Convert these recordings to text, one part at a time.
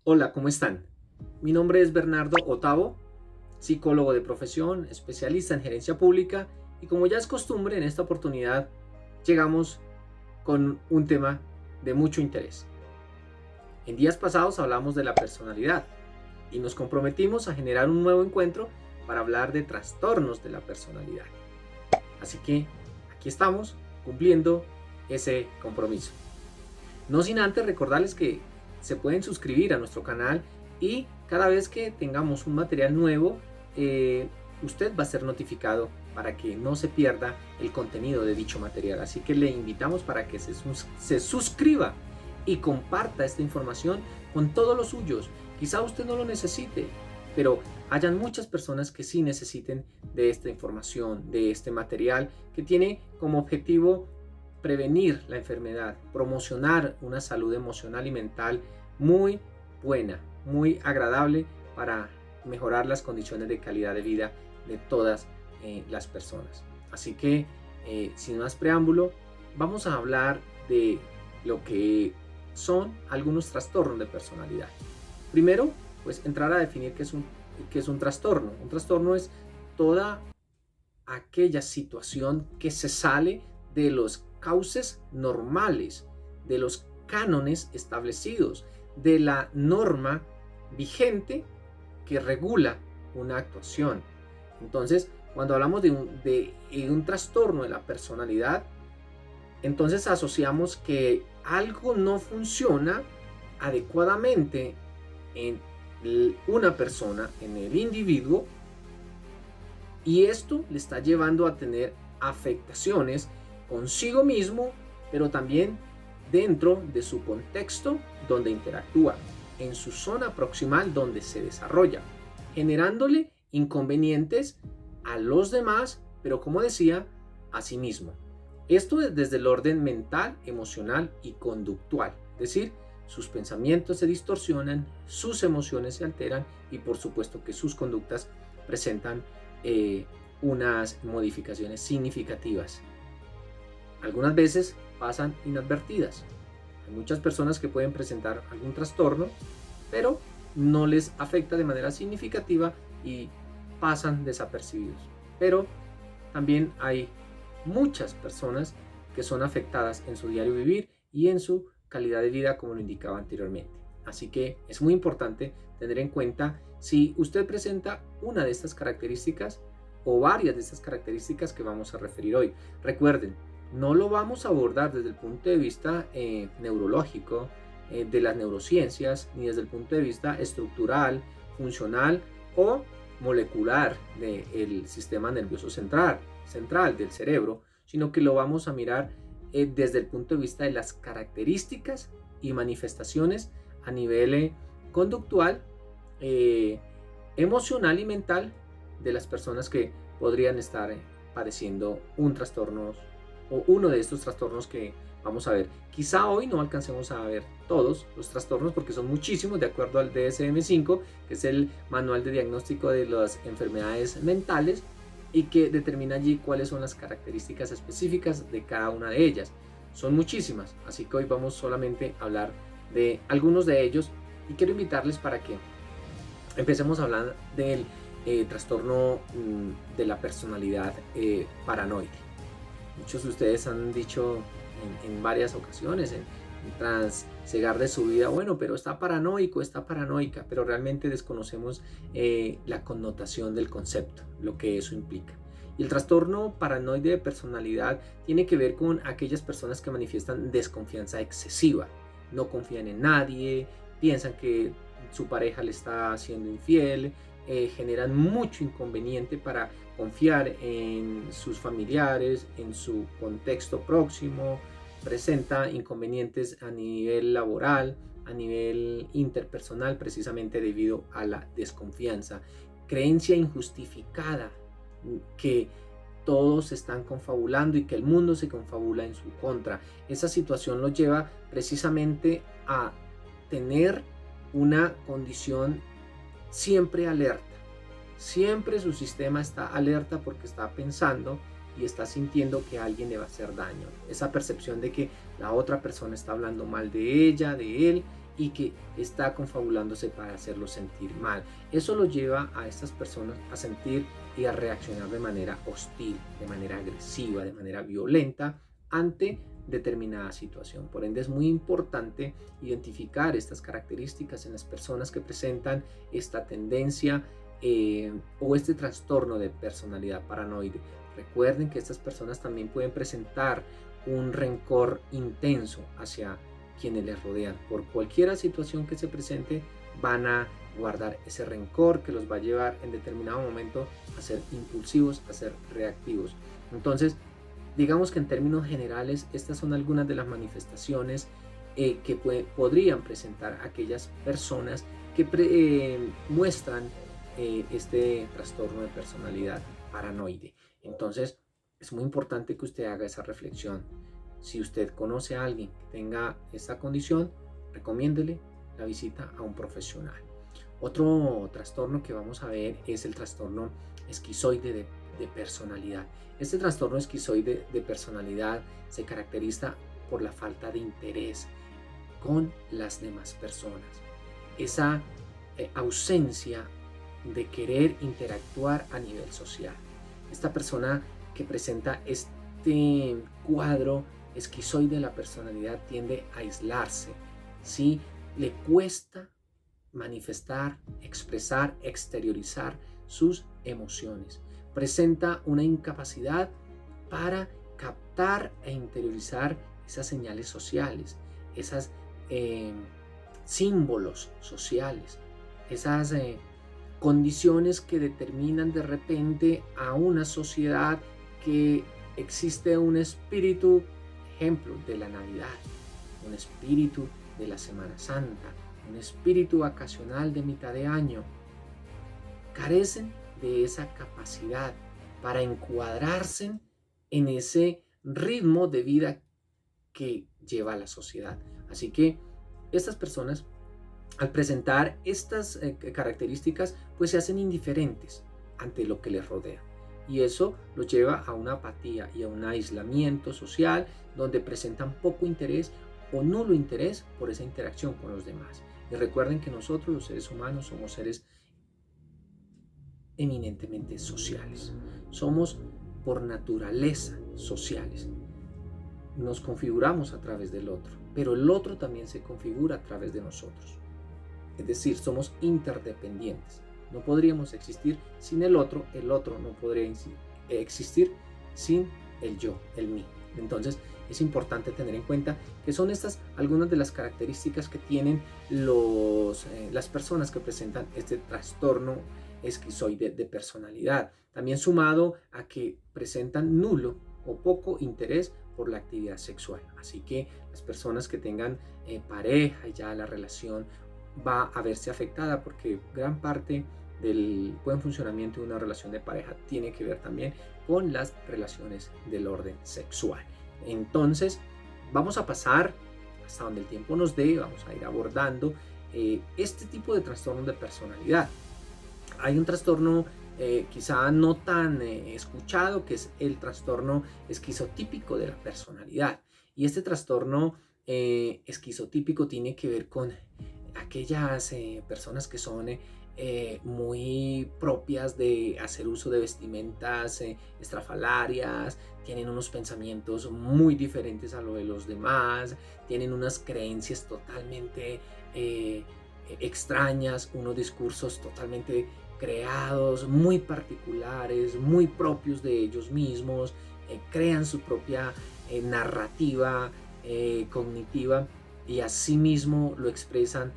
Hola, ¿cómo están? Mi nombre es Bernardo Otavo, psicólogo de profesión, especialista en gerencia pública y como ya es costumbre en esta oportunidad llegamos con un tema de mucho interés. En días pasados hablamos de la personalidad y nos comprometimos a generar un nuevo encuentro para hablar de trastornos de la personalidad. Así que aquí estamos cumpliendo ese compromiso. No sin antes recordarles que se pueden suscribir a nuestro canal y cada vez que tengamos un material nuevo, usted va a ser notificado para que no se pierda el contenido de dicho material. Así que le invitamos para que se suscriba y comparta esta información con todos los suyos. Quizá usted no lo necesite, pero hayan muchas personas que sí necesiten de esta información, de este material que tiene como objetivo prevenir la enfermedad, promocionar una salud emocional y mental muy buena, muy agradable para mejorar las condiciones de calidad de vida de todas las personas. Así que, sin más preámbulo, vamos a hablar de lo que son algunos trastornos de personalidad. Primero, pues entrar a definir qué es un trastorno. Un trastorno es toda aquella situación que se sale de los cauces normales, de los cánones establecidos, de la norma vigente que regula una actuación. Entonces, cuando hablamos de un trastorno de la personalidad, entonces asociamos que algo no funciona adecuadamente en una persona, en el individuo, y esto le está llevando a tener afectaciones consigo mismo, pero también dentro de su contexto donde interactúa, en su zona proximal donde se desarrolla, generándole inconvenientes a los demás, pero como decía, a sí mismo. Esto es desde el orden mental, emocional y conductual, es decir, sus pensamientos se distorsionan, sus emociones se alteran y por supuesto que sus conductas presentan eh, unas modificaciones significativas. Algunas veces pasan inadvertidas. Hay muchas personas que pueden presentar algún trastorno, pero no les afecta de manera significativa y pasan desapercibidos. Pero también hay muchas personas que son afectadas en su diario vivir y en su calidad de vida, como lo indicaba anteriormente. Así que es muy importante tener en cuenta si usted presenta una de estas características o varias de estas características que vamos a referir hoy. Recuerden, no lo vamos a abordar desde el punto de vista neurológico, de las neurociencias, ni desde el punto de vista estructural, funcional o molecular del sistema nervioso central del cerebro, sino que lo vamos a mirar desde el punto de vista de las características y manifestaciones a nivel conductual, eh, emocional y mental de las personas que podrían estar padeciendo un trastorno o uno de estos trastornos que vamos a ver. Quizá hoy no alcancemos a ver todos los trastornos porque son muchísimos de acuerdo al DSM-5, que es el manual de diagnóstico de las enfermedades mentales y que determina allí cuáles son las características específicas de cada una de ellas. Son muchísimas, así que hoy vamos solamente a hablar de algunos de ellos y quiero invitarles para que empecemos a hablar del trastorno de la personalidad paranoide. Muchos de ustedes han dicho en varias ocasiones, tras cegar de su vida, bueno, pero está paranoico, está paranoica, pero realmente desconocemos la connotación del concepto, lo que eso implica. Y el trastorno paranoide de personalidad tiene que ver con aquellas personas que manifiestan desconfianza excesiva, no confían en nadie, piensan que su pareja le está siendo infiel, generan mucho inconveniente para confiar en sus familiares, en su contexto próximo, presenta inconvenientes a nivel laboral, a nivel interpersonal, precisamente debido a la desconfianza, creencia injustificada que todos están confabulando y que el mundo se confabula en su contra. Esa situación los lleva precisamente a tener una condición siempre alerta. Siempre su sistema está alerta porque está pensando y está sintiendo que alguien le va a hacer daño. Esa percepción de que la otra persona está hablando mal de ella, de él, y que está confabulándose para hacerlo sentir mal. Eso lo lleva a estas personas a sentir y a reaccionar de manera hostil, de manera agresiva, de manera violenta ante determinada situación. Por ende, es muy importante identificar estas características en las personas que presentan esta tendencia o este trastorno de personalidad paranoide. Recuerden que estas personas también pueden presentar un rencor intenso hacia quienes les rodean. Por cualquier situación que se presente, van a guardar ese rencor que los va a llevar en determinado momento a ser impulsivos, a ser reactivos. Entonces, digamos que en términos generales, estas son algunas de las manifestaciones que podrían presentar aquellas personas que muestran este trastorno de personalidad paranoide. Entonces, es muy importante que usted haga esa reflexión. Si usted conoce a alguien que tenga esta condición, recomiéndele la visita a un profesional. Otro trastorno que vamos a ver es el trastorno esquizoide de personalidad. Este trastorno esquizoide de personalidad se caracteriza por la falta de interés con las demás personas. Esa ausencia de querer interactuar a nivel social. Esta persona que presenta este cuadro esquizoide de la personalidad tiende a aislarse, ¿sí? Le cuesta manifestar, expresar, exteriorizar sus emociones. Presenta una incapacidad para captar e interiorizar esas señales sociales, esos símbolos sociales, esas condiciones que determinan de repente a una sociedad que existe un espíritu, ejemplo, de la Navidad, un espíritu de la Semana Santa, un espíritu vacacional de mitad de año. Carecen de esa capacidad para encuadrarse en ese ritmo de vida que lleva la sociedad. Así que estas personas, al presentar estas características, pues se hacen indiferentes ante lo que les rodea. Y eso los lleva a una apatía y a un aislamiento social donde presentan poco interés o nulo interés por esa interacción con los demás. Y recuerden que nosotros, los seres humanos, somos seres eminentemente sociales. Somos por naturaleza sociales. Nos configuramos a través del otro, pero el otro también se configura a través de nosotros. Es decir, somos interdependientes. No podríamos existir sin el otro no podría existir sin el yo, el mí. Entonces, es importante tener en cuenta que son estas algunas de las características que tienen las personas que presentan este trastorno esquizoide de personalidad. También sumado a que presentan nulo o poco interés por la actividad sexual. Así que las personas que tengan pareja, ya la relación va a verse afectada porque gran parte del buen funcionamiento de una relación de pareja tiene que ver también con las relaciones del orden sexual. Entonces, vamos a pasar hasta donde el tiempo nos dé, vamos a ir abordando este tipo de trastorno de personalidad. Hay un trastorno quizá no tan escuchado, que es el trastorno esquizotípico de la personalidad. Y este trastorno esquizotípico tiene que ver con aquellas personas que son muy propias de hacer uso de vestimentas estrafalarias, tienen unos pensamientos muy diferentes a lo de los demás, tienen unas creencias totalmente extrañas, unos discursos totalmente creados, muy particulares, muy propios de ellos mismos, crean su propia narrativa cognitiva y asimismo lo expresan,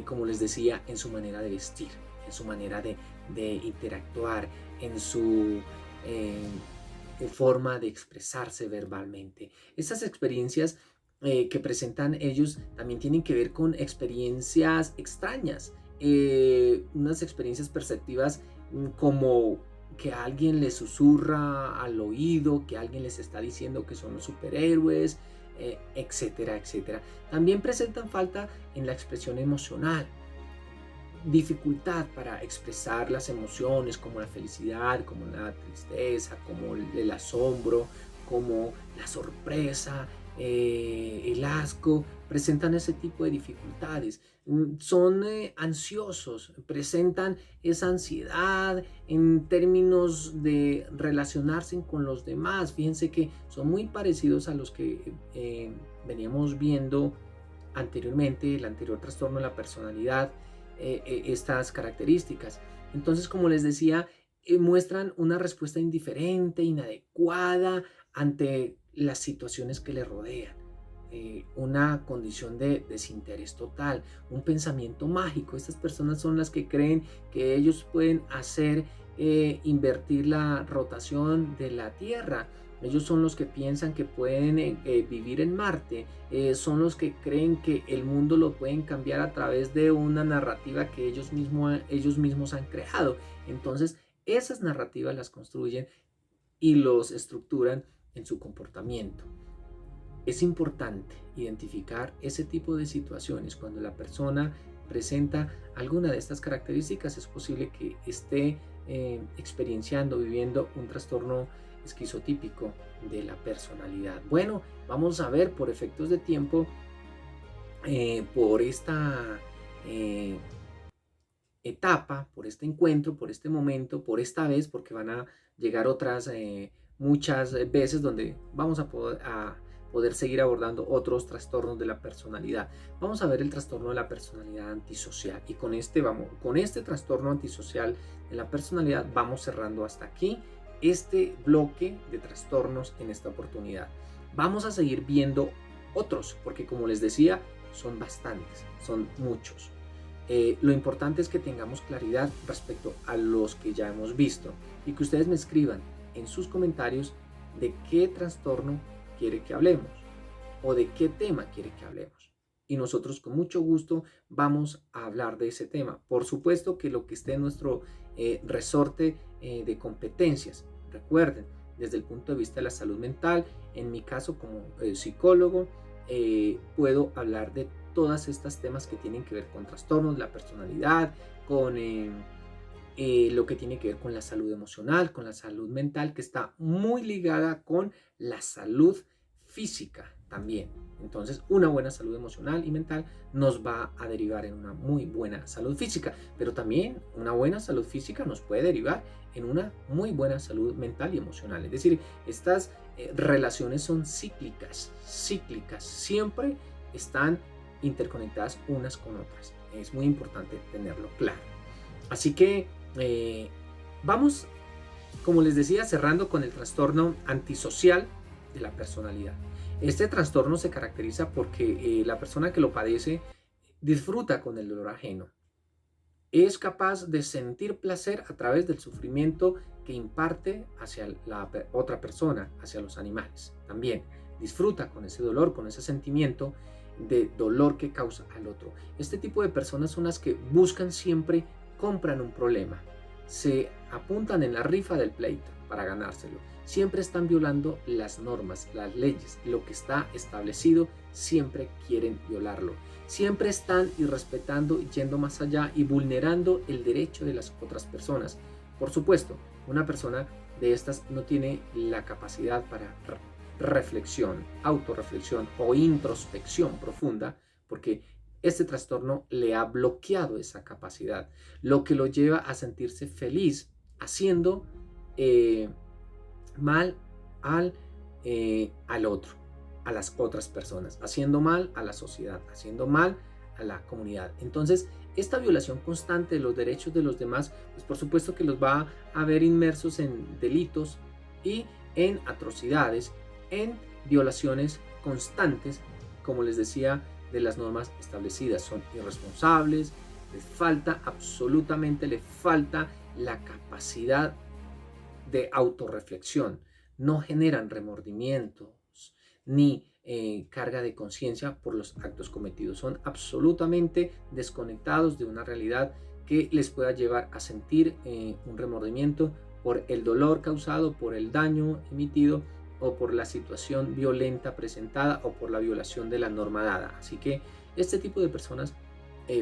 como les decía, en su manera de vestir, en su manera de interactuar, en su forma de expresarse verbalmente. Estas experiencias que presentan ellos también tienen que ver con experiencias extrañas, unas experiencias perceptivas como que alguien les susurra al oído, que alguien les está diciendo que son los superhéroes, etcétera, etcétera. También presentan falta en la expresión emocional, dificultad para expresar las emociones como la felicidad, como la tristeza, como el asombro, como la sorpresa, el asco, presentan ese tipo de dificultades. Son ansiosos, presentan esa ansiedad en términos de relacionarse con los demás. Fíjense que son muy parecidos a los que veníamos viendo anteriormente, el anterior trastorno de la personalidad, estas características. Entonces, como les decía, muestran una respuesta indiferente, inadecuada ante las situaciones que le rodean. Una condición de desinterés total, un pensamiento mágico. Estas personas son las que creen que ellos pueden hacer invertir la rotación de la Tierra. Ellos son los que piensan que pueden vivir en Marte, son los que creen que el mundo lo pueden cambiar a través de una narrativa que ellos mismos han creado. Entonces, esas narrativas las construyen y los estructuran en su comportamiento. Es importante identificar ese tipo de situaciones. Cuando la persona presenta alguna de estas características, es posible que esté experienciando, viviendo un trastorno esquizotípico de la personalidad. Bueno, vamos a ver por efectos de tiempo, por esta etapa, por este encuentro, por este momento, por esta vez, porque van a llegar otras muchas veces donde vamos a poder seguir abordando otros trastornos de la personalidad. Vamos a ver el trastorno de la personalidad antisocial y con este trastorno antisocial de la personalidad vamos cerrando hasta aquí este bloque de trastornos en esta oportunidad. Vamos a seguir viendo otros, porque como les decía, son bastantes, son muchos. Lo importante es que tengamos claridad respecto a los que ya hemos visto y que ustedes me escriban en sus comentarios de qué trastorno quiere que hablemos o de qué tema quiere que hablemos. Y nosotros con mucho gusto vamos a hablar de ese tema. Por supuesto que lo que esté en nuestro resorte de competencias. Recuerden, desde el punto de vista de la salud mental, en mi caso como psicólogo, puedo hablar de todas estas temas que tienen que ver con trastornos de la personalidad, con lo que tiene que ver con la salud emocional, con la salud mental, que está muy ligada con la salud física también. Entonces, una buena salud emocional y mental nos va a derivar en una muy buena salud física, pero también una buena salud física nos puede derivar en una muy buena salud mental y emocional. Es decir, estas relaciones son cíclicas, siempre están interconectadas unas con otras. Es muy importante tenerlo claro. Así que vamos, como les decía, cerrando con el trastorno antisocial de la personalidad. Este trastorno se caracteriza porque la persona que lo padece disfruta con el dolor ajeno. Es capaz de sentir placer a través del sufrimiento que imparte hacia la otra persona, hacia los animales. También disfruta con ese dolor, con ese sentimiento de dolor que causa al otro. Este tipo de personas son las que buscan siempre, compran un problema, se apuntan en la rifa del pleito para ganárselo. Siempre están violando las normas, las leyes, lo que está establecido, siempre quieren violarlo. Siempre están irrespetando, yendo más allá y vulnerando el derecho de las otras personas. Por supuesto, una persona de estas no tiene la capacidad para reflexión, autorreflexión o introspección profunda, porque este trastorno le ha bloqueado esa capacidad, lo que lo lleva a sentirse feliz haciendo mal al otro, a las otras personas, haciendo mal a la sociedad, haciendo mal a la comunidad. Entonces, esta violación constante de los derechos de los demás, pues por supuesto que los va a ver inmersos en delitos y en atrocidades, en violaciones constantes, como les decía, de las normas establecidas. Son irresponsables, les falta, absolutamente les falta la capacidad de autorreflexión, no generan remordimientos ni carga de conciencia por los actos cometidos. Son absolutamente desconectados de una realidad que les pueda llevar a sentir un remordimiento por el dolor causado, por el daño emitido o por la situación violenta presentada o por la violación de la norma dada. Así que este tipo de personas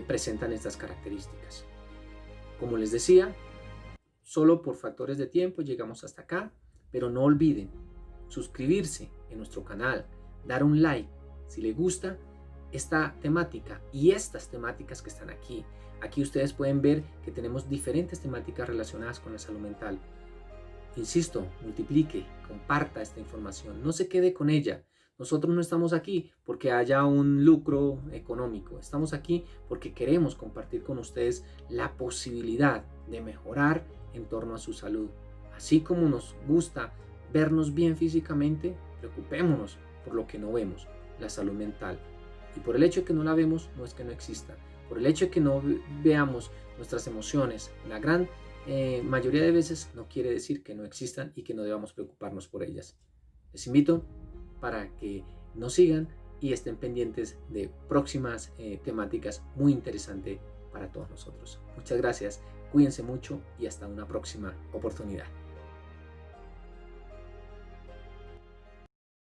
presentan estas características. Como les decía, solo por factores de tiempo llegamos hasta acá, pero no olviden suscribirse en nuestro canal, dar un like si le gusta esta temática y estas temáticas que están aquí. Aquí ustedes pueden ver que tenemos diferentes temáticas relacionadas con la salud mental. Insisto, multiplique, comparta esta información, no se quede con ella. Nosotros no estamos aquí porque haya un lucro económico, estamos aquí porque queremos compartir con ustedes la posibilidad de mejorar en torno a su salud. Así como nos gusta vernos bien físicamente, preocupémonos por lo que no vemos, la salud mental. Y por el hecho de que no la vemos, no es que no exista. Por el hecho de que no veamos nuestras emociones, la gran mayoría de veces no quiere decir que no existan y que no debamos preocuparnos por ellas. Les invito para que nos sigan y estén pendientes de próximas temáticas muy interesantes para todos nosotros. Muchas gracias, cuídense mucho y hasta una próxima oportunidad.